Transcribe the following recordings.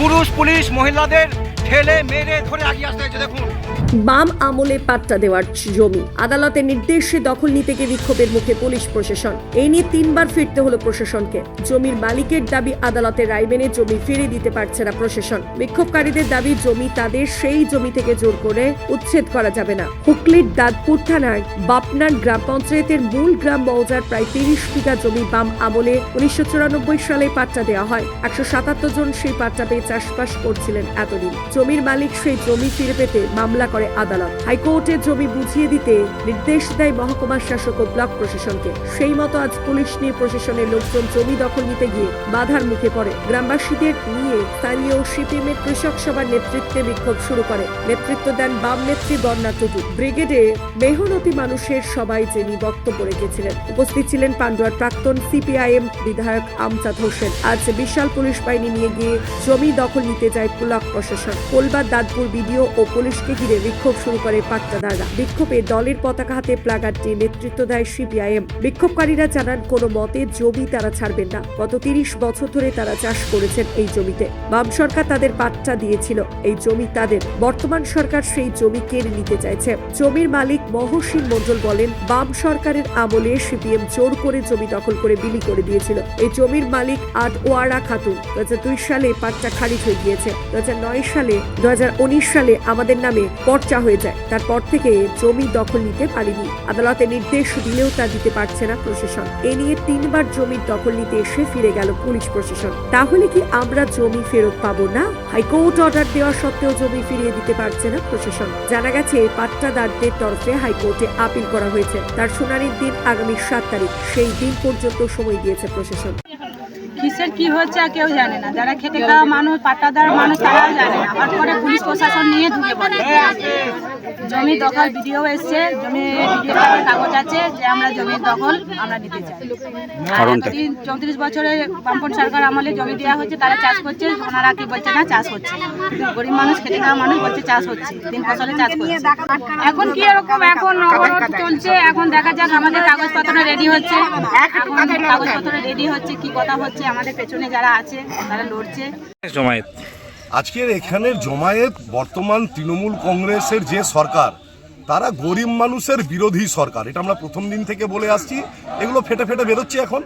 পুরুষ পুলিশ মহিলাদের ঠেলে মেরে ধরে আগিয়ে আসতে হয়েছে। দেখুন, বাম আমলে পাট্টা দেওয়ার জমি আদালতের নির্দেশে দখল নিতে গিয়ে বিক্ষোভের মুখে পুলিশ প্রশাসন। এই নিয়ে 3 বার ফিরতে হলো প্রশাসনকে। জমির মালিকের দাবি আদালতের রায় মেনে জমি ফিরিয়ে দিতে পারছে না প্রশাসন। বিক্ষোভকারীদের দাবি জমি তাদের, সেই জমি থেকে জোর করে উচ্ছেদ করা যাবে না। হুগলির দাঁতপুর থানার বাপনান গ্রাম পঞ্চায়েতের মূল গ্রাম মৌজার প্রায় 30 বিঘা জমি বাম আমলে 1994 সালে পাট্টা দেওয়া হয়। 177 জন সেই পাট্টা পেয়ে চাষবাস করছিলেন এতদিন। জমির মালিক সেই জমি ফিরে পেতে মামলা করে আদালত। হাইকোর্টে জমি বুঝিয়ে দিতে নির্দেশ দেয় মহকুমা শাসক ও ব্লক প্রশাসনকে। সেই মতো আজ পুলিশ নিয়ে প্রশাসনের লোকজন জমি দখল নিতে গিয়ে বাধার মুখে পড়ে। গ্রামবাসীদের নিয়ে স্থানীয় সিপিএমের কৃষক সভার নেতৃত্বে বিক্ষোভ শুরু করে। নেতৃত্ব দেন বাম নেত্রী বন্যা টুডু। ব্রিগেডে মেহনতি মানুষের সবাই যিনি বক্তব্য রেখেছিলেন। উপস্থিত ছিলেন পান্ডুয়ার প্রাক্তন সিপিআইএম বিধায়ক আমজাদ হোসেন। আজ বিশাল পুলিশ বাহিনী নিয়ে গিয়ে জমি দখল নিতে যায় ব্লক প্রশাসন। কোলবা দাঁতপুর বিডিও ও পুলিশকে ঘিরে বিক্ষোভ শুরু করে পাট্টাদাররা। বিক্ষোভে দলের পতাকা হাতে প্লাকার্ড দিয়ে নেতৃত্ব দেয় সিপিআইএম। বিক্ষোভকারীরা জানান কোনো মতে জমি তারা ছাড়বেন না। গত 30 বছর ধরে তারা চাষ করেছেন এই জমিতে। বাম সরকার তাদের পাট্টা দিয়েছিল, এই জমি তাদের। বর্তমান সরকার সেই জমি কেড়ে নিতে চাইছে। জমির মালিক মহসিন মণ্ডল বলেন, বাম সরকারের আমলে সিপিএম জোর করে জমি দখল করে বিলি করে দিয়েছিল। এই জমির মালিক ওয়ারা খাতুন। 2002 সালে পাট্টা খারিজ হয়ে গিয়েছে। 2019 সালে আমাদের নামে পর্চা হয়ে যায়। তারপর থেকে জমি দখল নিতে পারেনি। আদালতে নির্দেশ দিলেও তা দিতে পারছে না প্রশাসন। এ নিয়ে 3 বার জমির দখল নিতে এসে ফিরে গেল পুলিশ প্রশাসন। তাহলে কি আমরা জমি ফেরত পাবো না? হাইকোর্ট অর্ডার দেওয়া সত্ত্বেও জমি ফিরিয়ে দিতে পারছে না প্রশাসন। জানা গেছে পাট্টাদারদের তরফে হাইকোর্টে আপিল করা হয়েছে। তার শুনানির দিন আগামী 7 তারিখ। সেই দিন পর্যন্ত সময় দিয়েছে প্রশাসন। কিসের কি হচ্ছে আর কেউ জানে না। যারা খেটে খাওয়া মানুষ, পাট্টাদার মানুষ, তারাও জানে না। হঠাৎ করে পুলিশ প্রশাসন নিয়ে ঢুকে পড়ে। জমি দখল ভিডিও এসছে, জমি ভিডিও কাগজ আছে যে আমরা জমির দখল আমরা নিতে চাই। 34 বছরে বামপন্থী সরকার আমলে জমি দেওয়া হচ্ছে, তারা চাষ করছে। ওনারা কি বলছে না চাষ হচ্ছে। গরিব মানুষ, খেটে খাওয়া মানুষ বলছে চাষ হচ্ছে, 3 ফসলে চাষ করছে। এখন কি এরকম এখন অবরোধ চলছে। এখন দেখা যাক, আমাদের কাগজপত্র রেডি হচ্ছে। এখন কাগজপত্র রেডি হচ্ছে, কি কথা হচ্ছে। আমাদের পেছনে যারা আছে তারা লড়ছে। জমায়েত আজকের এখানের জমায়েত বর্তমান তৃণমূল কংগ্রেসের যে সরকার, তারা গরিব মানুষের বিরোধী সরকার। এটা আমরা প্রথম দিন থেকে বলে আসছি। এগুলো ফেটে ফেটে বেরোচ্ছে এখন।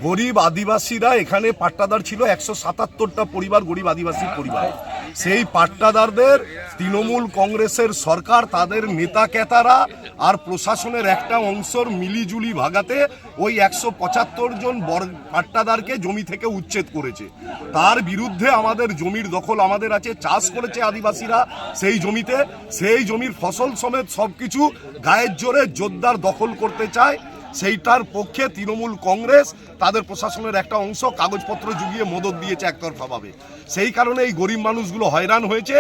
গরিব আদিবাসীরা এখানে পাট্টাদার ছিল, 177টা পরিবার গরিব আদিবাসী পরিবার। সেই পাট্টাদারদের তৃণমূল কংগ্রেসের সরকার, তাদের নেতা কেতারা আর প্রশাসনের একটা অংশর মিলিজুলি ভাগাতে ওই 175 জন পাট্টাদারকে জমি থেকে উচ্ছেদ করেছে। তার বিরুদ্ধে আমাদের জমির দখল আমাদের আছে, চাষ করেছে আদিবাসীরা সেই জমিতে। সেই জমির ফসল সমেত সবকিছু গায়ের জোরে জোরদার দখল করতে চায়। সেইটার পক্ষে তৃণমূল কংগ্রেস তাদের প্রশাসনের একটা অংশ কাগজপত্র জুগিয়ে মদত দিয়েছে একতরফাভাবে। সেই কারণে এই গরিব মানুষগুলো হয়রান হয়েছে।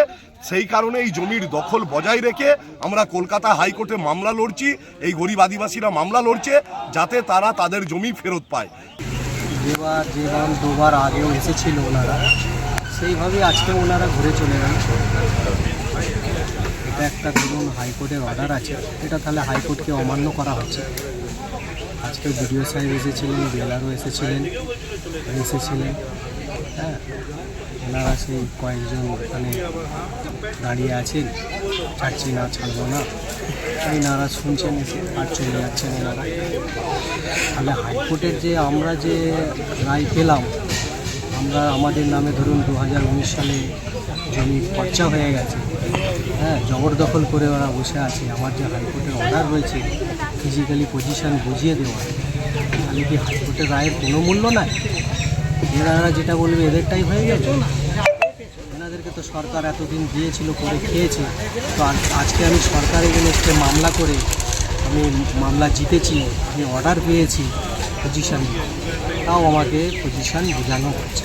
সেই কারণে এই জমির দখল বজায় রেখে আমরা কলকাতা হাইকোর্টে মামলা লড়ছি। এই গরিব আদিবাসীরা মামলা লড়ছে যাতে তারা তাদের জমি ফেরত পায়। যেবার 2বার আগেও এসেছিল ওনারা, সেইভাবে আজকে ওনারা ঘুরে চলে গেল। এটা একটা ধরুন হাইকোর্টের অর্ডার আছে, এটা তাহলে হাইকোর্টকে অমান্য করা হচ্ছে। আজকে বিডিও সাহেব এসেছিলেন, বিএলআরও এসেছিলেন। হ্যাঁ, ওনারা সেই কয়েকজন ওখানে দাঁড়িয়ে আছেন, ছাড়ছি না, ছাড়বো না, এনারা শুনছেন এসে আর চলে যাচ্ছেন এনারা। তাহলে হাইকোর্টের যে আমরা যে রায় পেলাম, আমরা আমাদের নামে ধরুন 2019 সালে জমি খরচা হয়ে গেছে। হ্যাঁ, জবরদখল করে ওরা বসে আছে। আমার যে হাইকোর্টের অর্ডার রয়েছে ফিজিক্যালি পজিশান বুঝিয়ে দেওয়া, তাহলে কি হাইকোর্টের রায়ের কোনো মূল্য নাই? এনারা যেটা বলবে এদেরটাই হয়ে যাবে। এনাদেরকে তো সরকার এতদিন দিয়েছিল, করে খেয়েছে। তো আজকে আমি সরকার এগেনস্টে মামলা করে আমি মামলা জিতেছি, আমি অর্ডার পেয়েছি পজিশান, তাও আমাকে পজিশান বোঝানো হচ্ছে।